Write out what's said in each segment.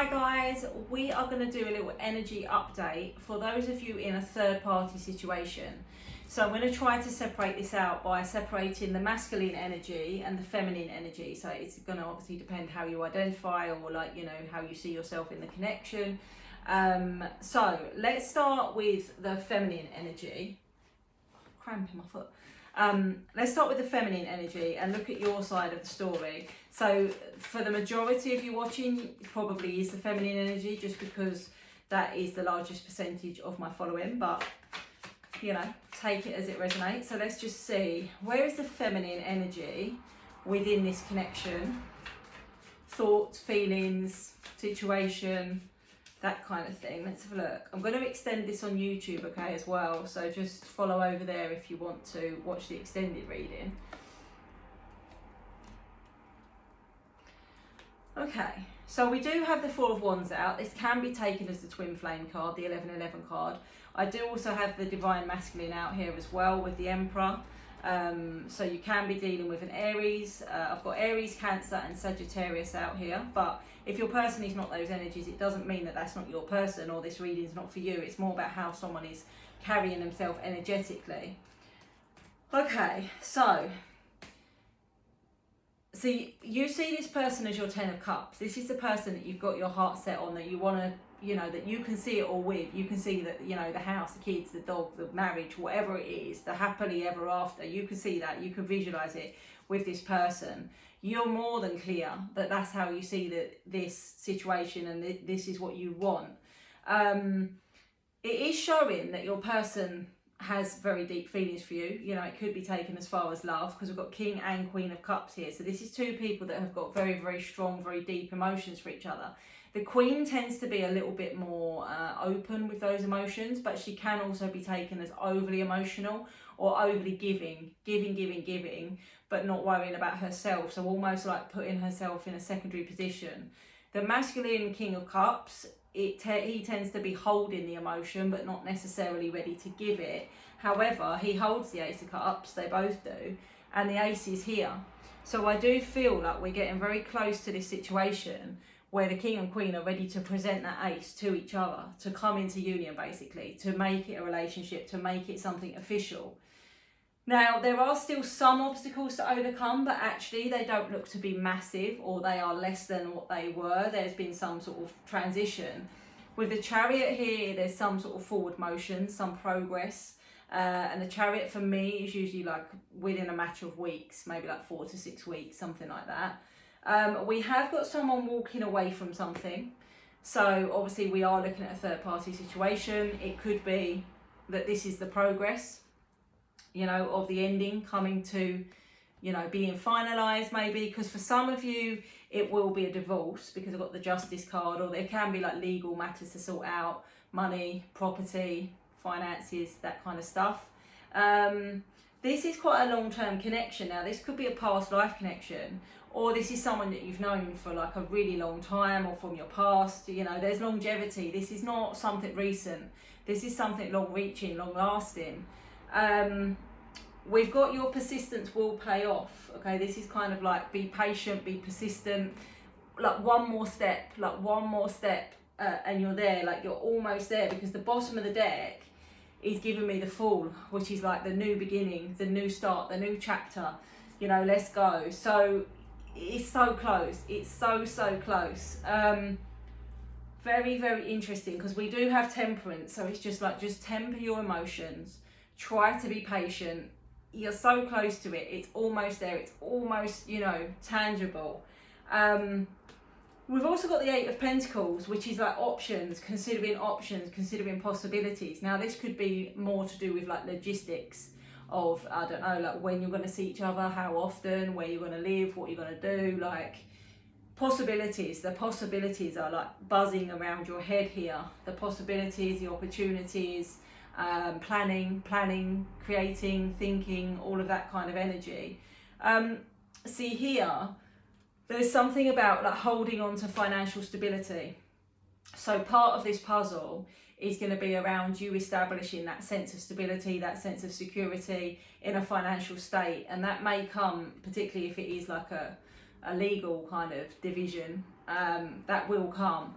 Hi guys, we are going to do a little energy update for those of you in a third party situation. So I'm going to try to separate this out by separating the masculine energy and the feminine energy. So it's going to obviously depend how you identify, or how you see yourself in the connection. So let's start with the feminine energy. Cramp in my foot. Let's start with the feminine energy and look at your side of the story. So for the majority of you watching, it probably is the feminine energy, just because that is the largest percentage of my following, but take it as it resonates. So let's just see, where is the feminine energy within this connection? Thoughts, feelings, situation, that kind of thing. Let's have a look. I'm going to extend this on YouTube, okay, as well. So just follow over there if you want to watch the extended reading. Okay, so we do have the Four of Wands out. This can be taken as the Twin Flame card, the 1111 card. I do also have the Divine Masculine out here as well with the Emperor. So you can be dealing with an Aries. I've got Aries, Cancer and Sagittarius out here. But if your person is not those energies, it doesn't mean that that's not your person or this reading is not for you. It's more about how someone is carrying themselves energetically. Okay, so you see this person as your 10 of Cups. This is the person that you've got your heart set on, that you want to, that you can see it all with. You can see that, the house, the kids, the dog, the marriage, whatever it is, the happily ever after. You can see that. You can visualize it with this person. You're more than clear that that's how you see this situation, and this is what you want. It is showing that your person has very deep feelings for you. It could be taken as far as love, because we've got King and Queen of Cups here. So this is two people that have got very, very strong, very deep emotions for each other. The Queen tends to be a little bit more open with those emotions, but she can also be taken as overly emotional or overly giving, but not worrying about herself. So almost like putting herself in a secondary position. The masculine King of Cups, he tends to be holding the emotion, but not necessarily ready to give it. However, he holds the Ace of Cups, they both do, and the Ace is here. So I do feel like we're getting very close to this situation where the King and Queen are ready to present that Ace to each other, to come into union basically, to make it a relationship, to make it something official. Now, there are still some obstacles to overcome, but actually they don't look to be massive, or they are less than what they were. There's been some sort of transition. With the Chariot here, there's some sort of forward motion, some progress. And the Chariot for me is usually like within a matter of weeks, maybe like 4 to 6 weeks, something like that. We have got someone walking away from something. So obviously we are looking at a third party situation. It could be that this is the progress, of the ending coming to, being finalised maybe. Because for some of you, it will be a divorce, because I've got the Justice card, or there can be like legal matters to sort out, money, property, finances, that kind of stuff. This is quite a long-term connection. Now, this could be a past life connection, or this is someone that you've known for like a really long time, or from your past. There's longevity. This is not something recent. This is something long-reaching, long-lasting. We've got your persistence will pay off. Okay, this is kind of like, be patient, be persistent, like one more step, and you're there, like you're almost there, because the bottom of the deck is giving me the Fool, which is like the new beginning, the new start, the new chapter, let's go. So it's so close. It's so close. Very, very interesting, because we do have Temperance. So it's just like, just temper your emotions. Try to be patient. You're so close to it. It's almost there. It's almost, tangible. We've also got the Eight of Pentacles, which is like options, considering possibilities. Now, this could be more to do with like logistics of, I don't know, like when you're going to see each other, how often, where you're going to live, what you're going to do, like possibilities. The possibilities are like buzzing around your head here. The possibilities, the opportunities, planning, creating, thinking, all of that kind of energy. See here, there's something about like holding on to financial stability. So part of this puzzle is going to be around you establishing that sense of stability, that sense of security in a financial state. And that may come, particularly if it is like a legal kind of division, that will come.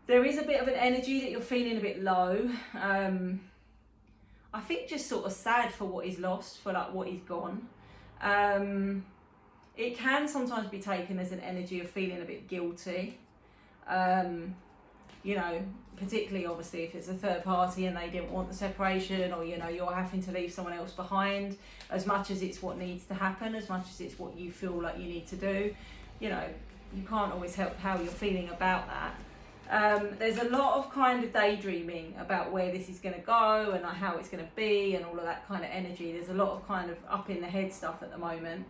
There is a bit of an energy that you're feeling a bit low. I think just sort of sad for what is lost, for like what is gone. It can sometimes be taken as an energy of feeling a bit guilty. You know, particularly obviously if it's a third party and they didn't want the separation, or you know, you're having to leave someone else behind, as much as it's what needs to happen, as much as it's what you feel like you need to do. You know, you can't always help how you're feeling about that. There's a lot of kind of daydreaming about where this is going to go and like how it's going to be and all of that kind of energy. There's a lot of kind of up in the head stuff at the moment.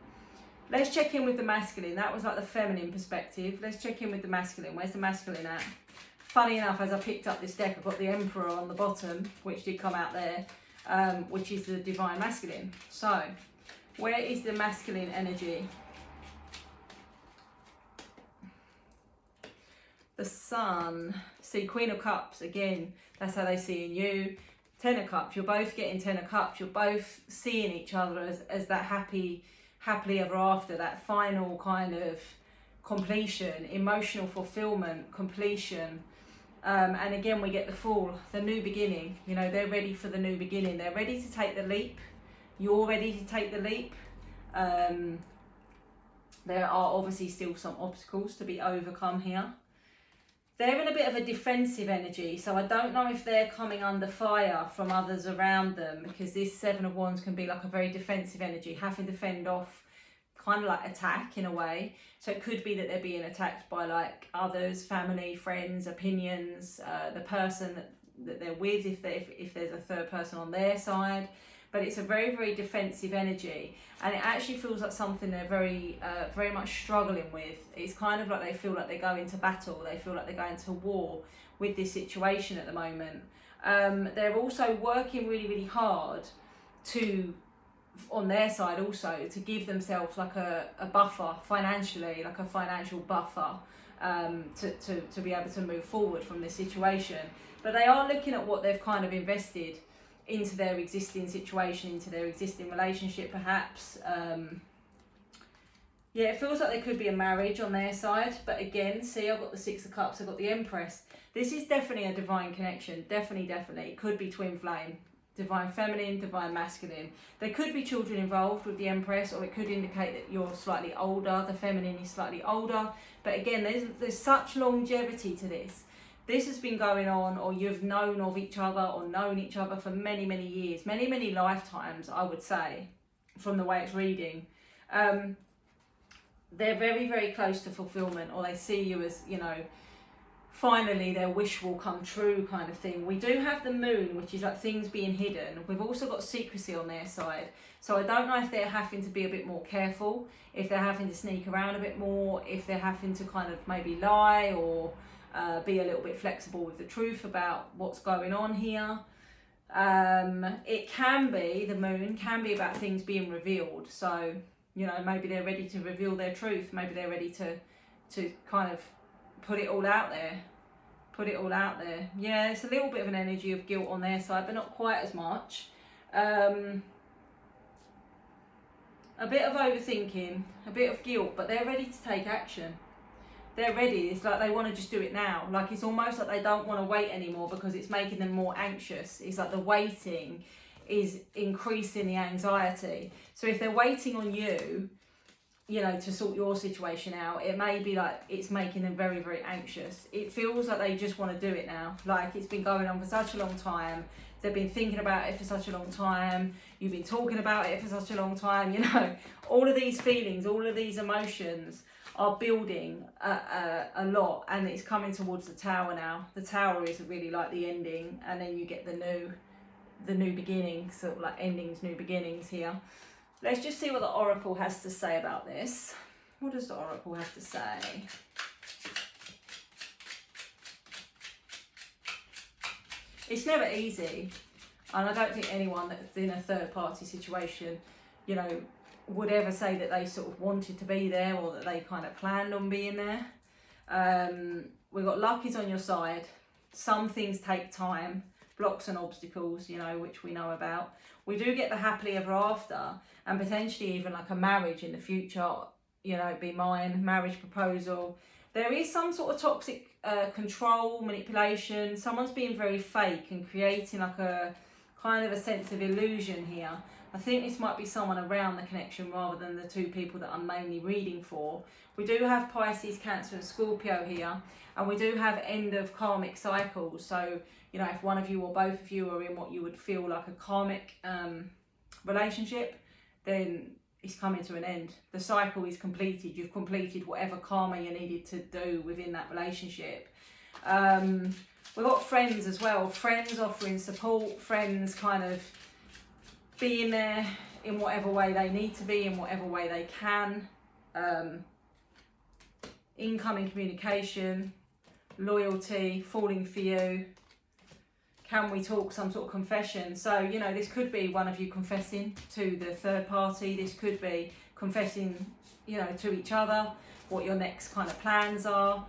Let's check in with the masculine. That was like the feminine perspective. Let's check in with the masculine. Where's the masculine at? Funny enough, as I picked up this deck, I've got the Emperor on the bottom, which did come out there, which is the divine masculine. So, where is the masculine energy? The Sun. See, Queen of Cups, again, that's how they see in you. Ten of Cups, you're both getting Ten of Cups. You're both seeing each other as that happily ever after, that final kind of completion, emotional fulfillment, completion. And again, we get the Fool, the new beginning. You know, they're ready for the new beginning. They're ready to take the leap. You're ready to take the leap. There are obviously still some obstacles to be overcome here. They're in a bit of a defensive energy, so I don't know if they're coming under fire from others around them, because this Seven of Wands can be like a very defensive energy, having to fend off, kind of like attack in a way. So it could be that they're being attacked by like others, family, friends, opinions, the person that they're with, if there's a third person on their side. But it's a very, very defensive energy, and it actually feels like something they're very much struggling with. It's kind of like they feel like they're going to battle, they feel like they're going to war with this situation at the moment. They're also working really, really hard to, on their side also, to give themselves like a buffer financially, like a financial buffer, to be able to move forward from this situation. But they are looking at what they've kind of invested into their existing situation, into their existing relationship perhaps. Yeah, it feels like there could be a marriage on their side, but again, see, I've got the Six of Cups, I've got the Empress. This is definitely a divine connection, definitely. It could be twin flame, divine feminine, divine masculine. There could be children involved with the Empress, or it could indicate that you're slightly older, the feminine is slightly older. But again, there's such longevity to this. This has been going on, or you've known of each other or known each other for many, many years, many, many lifetimes, I would say, from the way it's reading. They're very, very close to fulfillment, or they see you as, you know, finally their wish will come true kind of thing. We do have the Moon, which is like things being hidden. We've also got secrecy on their side. So I don't know if they're having to be a bit more careful, if they're having to sneak around a bit more, if they're having to kind of maybe lie, or be a little bit flexible with the truth about what's going on here. It can be, the Moon can be about things being revealed. So, you know, maybe they're ready to reveal their truth. Maybe they're ready to kind of put it all out there. Yeah, it's a little bit of an energy of guilt on their side, but not quite as much. A bit of overthinking, a bit of guilt, but they're ready to take action. They're ready. It's like they want to just do it now. Like, it's almost like they don't want to wait anymore because it's making them more anxious. It's like the waiting is increasing the anxiety. So if they're waiting on you, you know, to sort your situation out, it may be like it's making them very, very anxious. It feels like they just want to do it now. Like, it's been going on for such a long time. They've been thinking about it for such a long time. You've been talking about it for such a long time. You know, all of these feelings, all of these emotions are building a lot, and it's coming towards the Tower now. The Tower is really like the ending, and then you get the new beginning, sort of like endings, new beginnings here. Let's just see what the Oracle has to say about this. What does the Oracle have to say? It's never easy, and I don't think anyone that's in a third party situation, you know, would ever say that they sort of wanted to be there, or that they kind of planned on being there. We've got luck is on your side. Some things take time, blocks and obstacles, you know, which we know about. We do get the happily ever after, and potentially even like a marriage in the future, you know, be mine, marriage proposal. There is some sort of toxic control, manipulation. Someone's being very fake and creating like a kind of a sense of illusion here. I think this might be someone around the connection rather than the two people that I'm mainly reading for. We do have Pisces, Cancer and Scorpio here, and we do have end of karmic cycles. So, you know, if one of you or both of you are in what you would feel like a karmic relationship, then it's coming to an end. The cycle is completed. You've completed whatever karma you needed to do within that relationship. We've got friends as well. Friends offering support, friends kind of being there in whatever way they need to be, in whatever way they can. Incoming communication, loyalty, falling for you. Can we talk? Some sort of confession. So, you know, this could be one of you confessing to the third party. This could be confessing, you know, to each other what your next kind of plans are.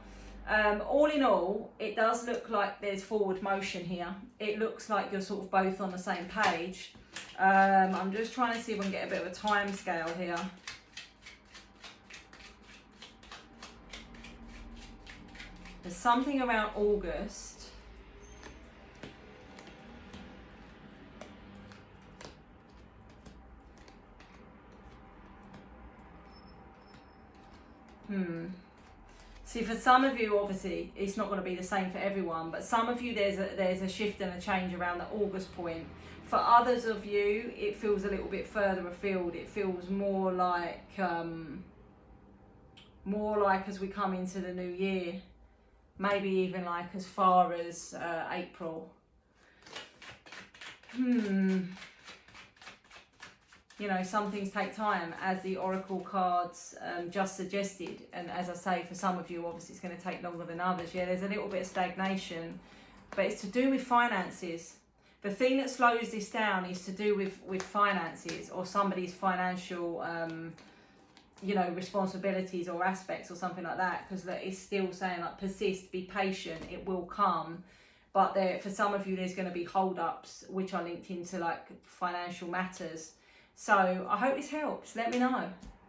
All in all, it does look like there's forward motion here. It looks like you're sort of both on the same page. I'm just trying to see if I can get a bit of a time scale here. There's something around August. See, for some of you, obviously, it's not going to be the same for everyone, but some of you, there's a shift and a change around the August point. For others of you, it feels a little bit further afield. It feels more like as we come into the new year, maybe even like as far as April. You know, some things take time, as the oracle cards just suggested. And as I say, for some of you, obviously it's going to take longer than others. Yeah, there's a little bit of stagnation, but it's to do with finances. The thing that slows this down is to do with finances or somebody's financial, you know, responsibilities or aspects or something like that. Because it's still saying like persist, be patient, it will come. But there, for some of you, there's going to be hold-ups which are linked into like financial matters. So I hope this helps. Let me know.